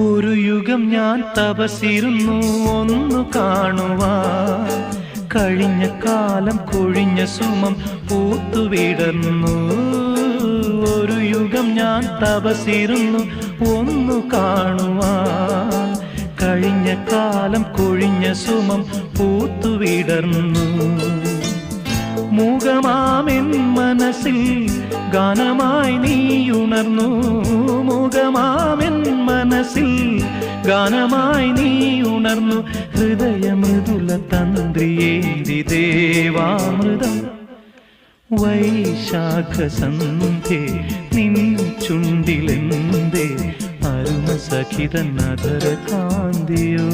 ഒരു യുഗം ഞാൻ തപസിരുന്നു ഒന്നു കാണുവാൻ, കഴിഞ്ഞ കാലം കൊഴിഞ്ഞ സുമം പൂത്തുവിടർന്നു. ഒരു യുഗം ഞാൻ തപസിരുന്നു ഒന്നു കാണുവാൻ, കഴിഞ്ഞ കാലം കൊഴിഞ്ഞ സുമം പൂത്തുവിടർന്നു. മൂകമാമെൻ മനസ്സിൽ ഗാനമായി നീയുണർന്നു. മൂകമാമെൻ മനസ്സിൽ ഗാനമായി നീയുണർന്നു. ഹൃദയമൃദുല തന്ത്രിയേന്തി ദേവാമൃതം വൈശാഖ സന്ധ്യേ നിൻ ചുണ്ടിലെന്തേ അരുണ സഖിതൻ അധര കാന്തിയോ.